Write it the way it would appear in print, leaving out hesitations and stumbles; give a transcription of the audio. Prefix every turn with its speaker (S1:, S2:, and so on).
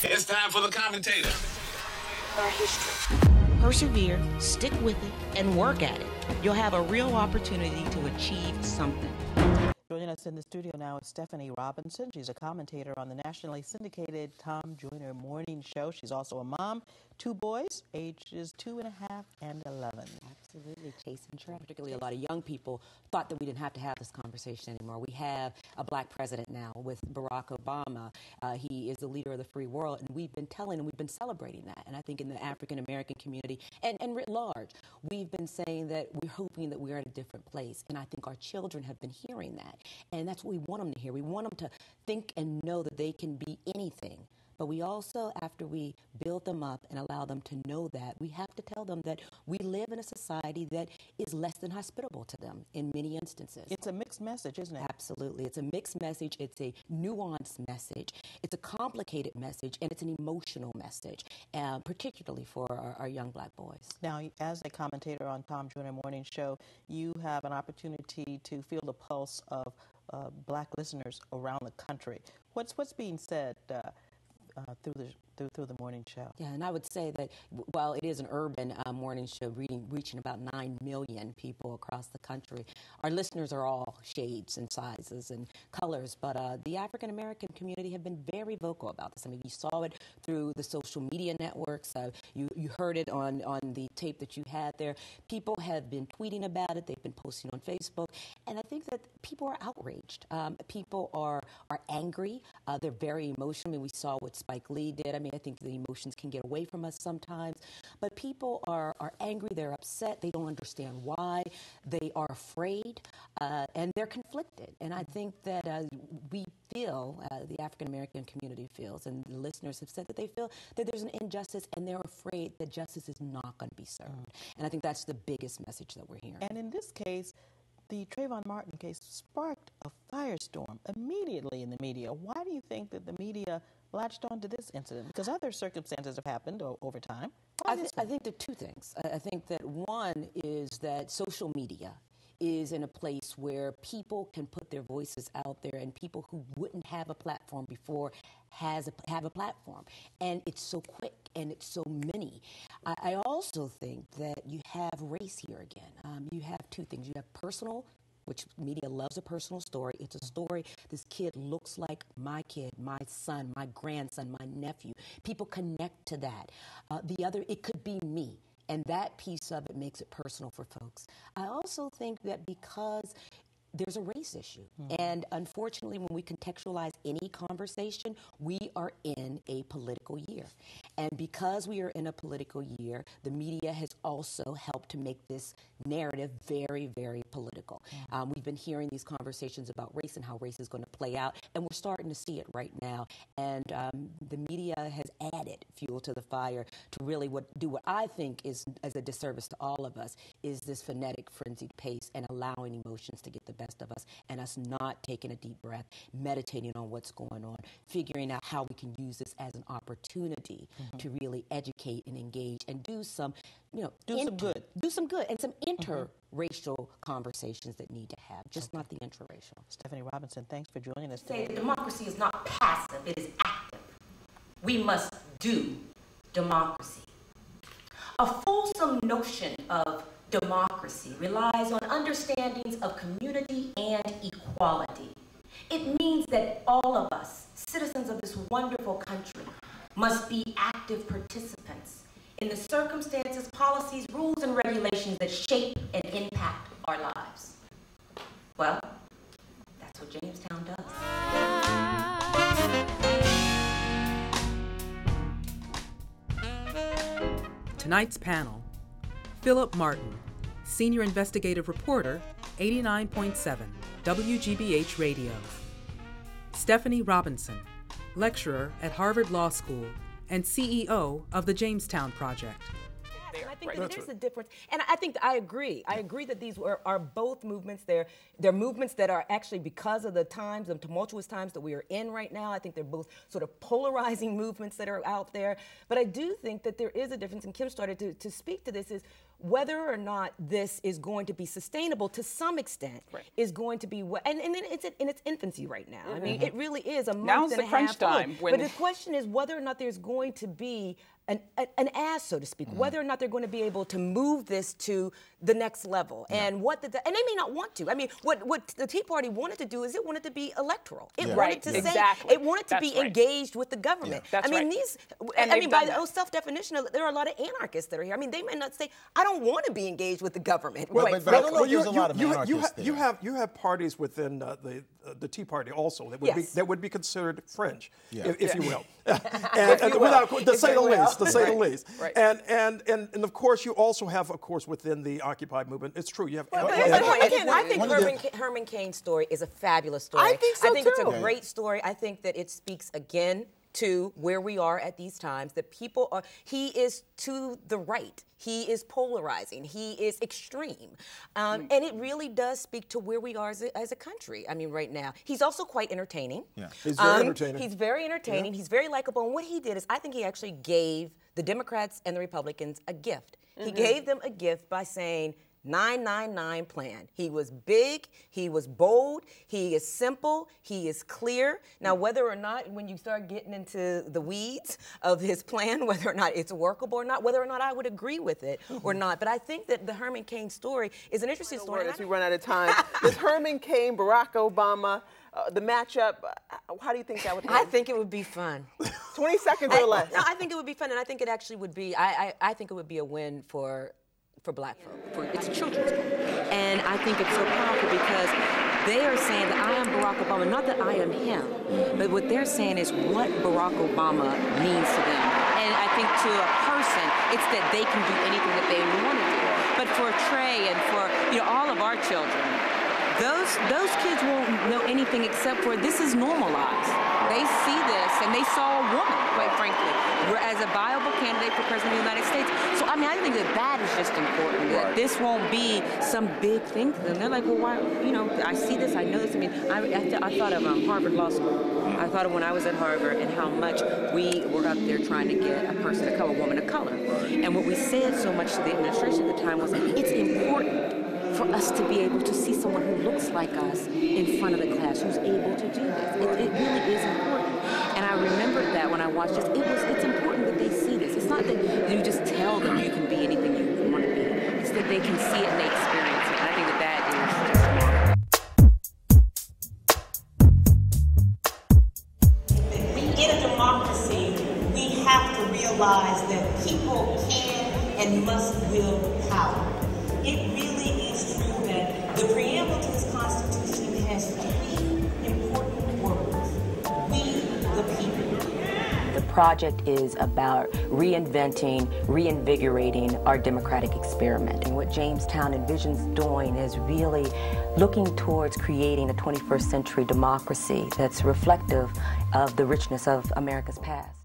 S1: It's time for the commentator.
S2: Our history.
S3: Persevere, stick with it, and work at it. You'll have a real opportunity to achieve something.
S4: Joining us in the studio now is Stephanie Robinson. She's a commentator on the nationally syndicated Tom Joyner Morning Show. She's also a mom, 2 boys, ages 2.5 and 11.
S5: Absolutely, chasing traffic. Particularly, a lot of young people thought that we didn't have to have this conversation anymore. We have a black president now with Barack Obama. He is the leader of the free world, and we've been telling and we've been celebrating that. And I think in the African-American community and writ large, we've been saying that we're hoping that we're at a different place. And I think our children have been hearing that. And that's what we want them to hear. We want them to think and know that they can be anything. But we also, after we build them up and allow them to know that, we have to tell them that we live in a society that is less than hospitable to them in many instances.
S4: It's a mixed message, isn't it?
S5: Absolutely. It's a mixed message. It's a nuanced message. It's a complicated message, and it's an emotional message, particularly for our young black boys.
S4: Now, as a commentator on Tom Joyner Morning Show, you have an opportunity to feel the pulse of black listeners around the country. What's being said through the morning show?
S5: Yeah, and I would say that while it is an urban morning show reaching about 9 million people across the country, our listeners are all shades and sizes and colors, but the African-American community have been very vocal about this. I mean, you saw it through the social media networks. You heard it on the tape that you had there. People have been tweeting about it. They've been posting on Facebook, and I think that people are outraged. People are angry. They're very emotional. I mean, we saw what Spike Lee did. I mean, I think the emotions can get away from us sometimes, but people are angry, they're upset, they don't understand why, they are afraid, and they're conflicted. And I think that we feel, the African-American community feels, and the listeners have said that they feel that there's an injustice, and they're afraid that justice is not going to be served. And I think that's the biggest message that we're hearing.
S4: And in this case, the Trayvon Martin case sparked a firestorm immediately in the media. Why do you think that the media latched on to this incident? Because other circumstances have happened over time.
S5: I think there are 2 things. I think that one is that social media is in a place where people can put their voices out there, and people who wouldn't have a platform before have a platform. And it's so quick and it's so many. I also think that you have race here again. You have 2 things. You have personal, which media loves a personal story. It's a story, this kid looks like my kid, my son, my grandson, my nephew. People connect to that. The other, it could be me. And that piece of it makes it personal for folks. I also think that because there's a race issue. And unfortunately, when we contextualize any conversation, we are in a political year. And because we are in a political year, the media has also helped to make this narrative very, very political. We've been hearing these conversations about race and how race is going to play out, and we're starting to see it right now. And the media has added fuel to the fire to really do what I think is as a disservice to all of us, is this frenetic, frenzied pace and allowing emotions to get the best of us, and us not taking a deep breath, meditating on what's going on, figuring out how we can use this as an opportunity to really educate and engage and do some, do some good and some interracial conversations that need to have, just not the intraracial.
S4: Stephanie Robinson, thanks for joining us today.
S6: Democracy is not passive, it is active. We must do democracy. A fulsome notion of democracy relies on understandings of community and equality. It means that all of us, citizens of this wonderful country, must be active participants in the circumstances, policies, rules, and regulations that shape and impact our lives. Well, that's what Jamestown does.
S7: Tonight's panel: Philip Martin, Senior Investigative Reporter, 89.7 WGBH Radio; Stephanie Robinson, Lecturer at Harvard Law School and CEO of the Jamestown Project;
S5: And I think that there's a difference. And I think I agree. I agree that these are both movements. They're movements that are actually, because of the times, the tumultuous times that we are in right now, I think they're both sort of polarizing movements that are out there. But I do think that there is a difference, and Kim started to speak to this, is whether or not this is going to be sustainable to some extent is going to be and it's in its infancy right now. I mean, it really is a month
S1: Now's
S5: and
S1: the
S5: a
S1: crunch
S5: half
S1: time
S5: old.
S1: when-
S5: But the question is whether or not there's going to be an ass, so to speak, whether or not they're going to be able to move this to the next level, and and they may not want to. I mean, what the Tea Party wanted to do is it wanted to be electoral. It wanted to say,
S1: Exactly.
S5: it wanted to
S1: That's
S5: be
S1: right.
S5: engaged with the government.
S1: That's
S5: I mean,
S1: right.
S5: I mean,
S1: they've
S5: by
S1: done
S5: their
S1: that.
S5: own self-definition, there are a lot of anarchists that are here. I mean, they may not say, I don't want to be engaged with the government.
S8: Well,
S5: quite
S8: but I don't know
S5: frankly.
S8: if there's a lot of anarchists there.
S9: You have parties within the Tea Party also that would be considered fringe, if you will, and without to say the least,
S1: Right.
S9: And of course you also have, of course, within the Occupy movement. It's true. You have.
S5: I think Herman Cain's story is a fabulous story.
S1: I think so,
S5: I think it's
S1: too.
S5: a great story. I think that it speaks again to where we are at these times, that people are, he is to the right. He is polarizing. He is extreme. And it really does speak to where we are as a country. I mean, right now. He's also quite entertaining.
S9: Yeah. He's very entertaining.
S5: He's very entertaining. He's very likable. And what he did is, I think he actually gave the Democrats and the Republicans a gift. He gave them a gift by saying, 999 plan. He was big, he was bold, he is simple, he is clear. Now, whether or not, when you start getting into the weeds of his plan, whether or not it's workable or not, whether or not I would agree with it or not, but I think that the Herman Cain story is an interesting story.
S1: As we run out of time, does Herman Cain, Barack Obama, the matchup, how do you think that would end?
S5: I think it would be fun.
S1: 20 seconds or less.
S5: No, I think it would be fun, and I think it actually would be, I think it would be a win for black folk. It's a children's book. And I think it's so powerful because they are saying that I am Barack Obama, not that I am him, but what they're saying is what Barack Obama means to them. And I think to a person, it's that they can do anything that they want to do. But for Trey and for all of our children, those kids won't know anything except for this is normalized. They see this, and they saw a woman, quite frankly, as a viable candidate for president of the United States. So, I mean, I think that is just important, that this won't be some big thing to them. They're like, well, why, I see this, I know this. I mean, I thought of Harvard Law School. I thought of when I was at Harvard and how much we were up there trying to get a person of color, a woman of color. And what we said so much to the administration at the time was, it's important for us to be able to see someone who looks like us in front of the class, who's able to do this. It really is important. And I remembered that when I watched this. It's important that they see this. It's not that you just tell them you can be anything you want to be. It's that they can see it and they experience it. And I think that is just
S10: In a democracy, we have to realize that people can and must wield power. It really is true that the preamble to this Constitution has three important words: we the people.
S5: The project is about reinventing, reinvigorating our democratic experiment. And what Jamestown envisions doing is really looking towards creating a 21st century democracy that's reflective of the richness of America's past.